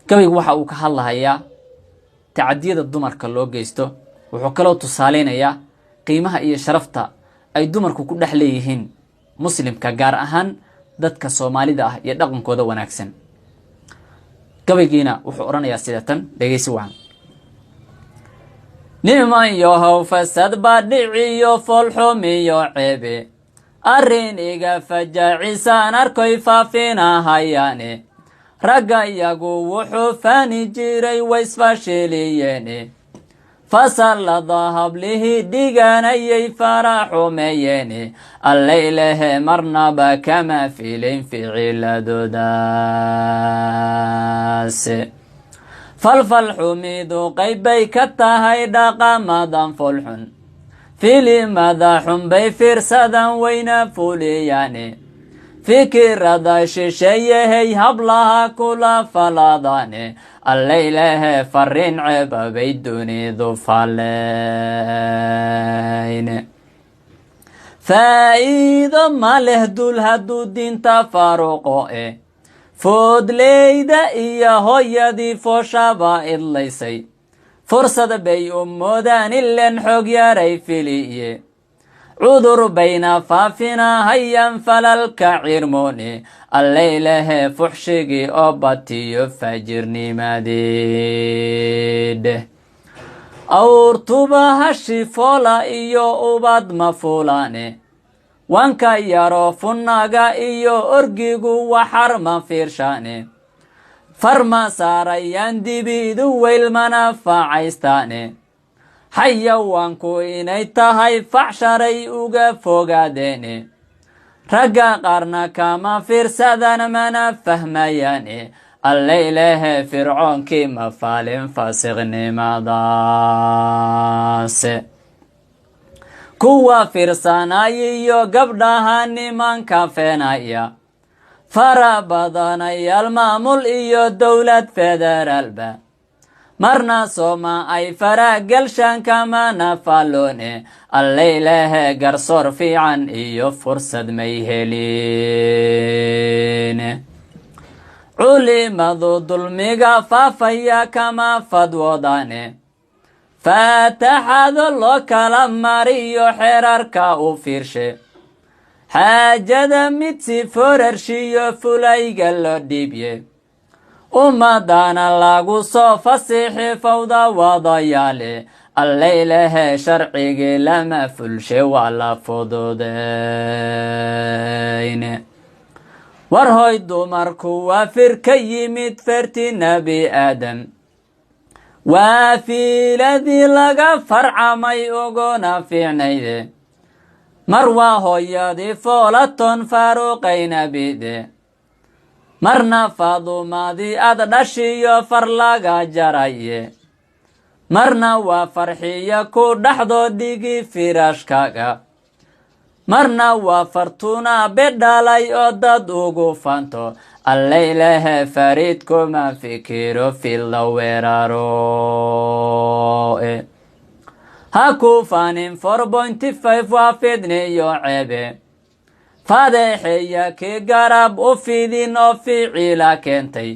gabaygu waxa uu ka hadlahayaa tacadiyada dumarka loo geysto, wuxuu kaloo tusaaleynayaa qiimaha iyo sharafta ay dumarku ku dhex leeyihiin muslimka, gaar ahaan dadka Soomaalida ah iyo dhaqankooda wanaagsan. gabaygiina wuxuu oranayaa sida tan, dhageysi wacan. niman yahow fasad baa dhiciyo foolxumiyo ceebe, arrin iga fajaacisaan arkoy faafinahayaane, ragga iyagu wuxuu faani jiray waysfashiliyeene, fasallada hablihii dhiganayay faraxumeyeene, allaylehe marnaba kama filayn ficiladoodaas. falfal xumidu qaybbay ka tahay dhaqamadan folxun, filimada xunbay fiirsadan wayna fuliyaane, fikirada shisheeyahey hablaha kula faladaane, allaylehe farriin ceebabay dunidu faleyne. faa'iido ma leh dul hadduu diinta faaruqo foodleyda iyo hooyadii fooshaba idlaysay, fursad bay u moodaan ilen xoog yaray filiye, cudur bayna faafinahayaan falalka cirmoone, allaylehe fuxshigii oo batiyo fajirnimadeedhe. awrtuba hashi foola iyo ubad ma fuulaane, wanka yaro funnaga iyo orgigu waxar ma fiirshaane, farma saarayaan dibidu weyl mana faacaystaane, xayawaanku inay tahay facsharay uga fogaadeene, ragga qaarna kama fiirsadan mana fahmayaane, allaylehe fircoonkii ma faalin faasiqnimadaase. kuwa fiirsanayiyo gabdhaha nimanka feenaya, fara badanayaal maamul iyo dowlad federaalba, marna sooma ay faragalshaan kamana falloone, allaylehe garsoor fiican iyo fursad may heliine. culimadu dulmiga faafaya kama fadwoodaane, faataxado loo kala mariyo xeerarka u fiirshe, xaajada mid si foorarshiyo fulayga loo dhiibye, ummadana lagu soo fasixi fawda wadayaale, allaylehe sharcigii lama fulshe waa la fududeyne. war hoy dumarku waa fir ka yimid ferti nebi aadam, waa fiiladii laga farcamay uguna fiicnayde, mar waa hooyadii foolaton faaruqay nebide, marna faadumadii ad dhashiyo far laga jaraye, marna waa farxiya ku dhaxdo dhigi firashkaga, marna waa fartuna bedhalay oo dad ugu fanto, allaylehe fariid kuma fikiro filla weeraro. ha ku fanin 4.5 waa fidniyo ceebe, fadeexeya kii garab u fidin oo ficila keentay,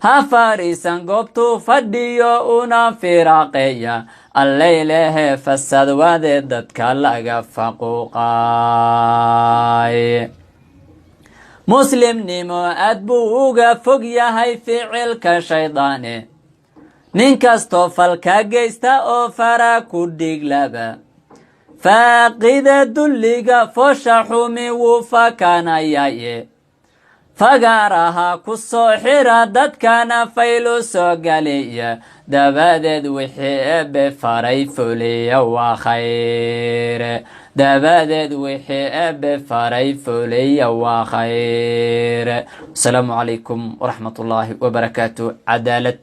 ha fariisan goobtuu fadhiyo una firaaqeeya, allaylehe fasad wade dadka laga faquuqay. muslimnimo aad buu uga fog yahay ficilka shaydaane, nin kastoo falka geysta oo fara ku dhiglaba, faaqida dulliga foosha xumi wuu fakanayaye, fagaaraha ku soo xira dadkana faylu soo galiya, dabadeed wixii ebe faray fuliya waa khayre, dabadeed wixii ebe faray fuliya waa khayre. asalaamu calaykum waraxmatullaahi wabarakaatu. cadaalad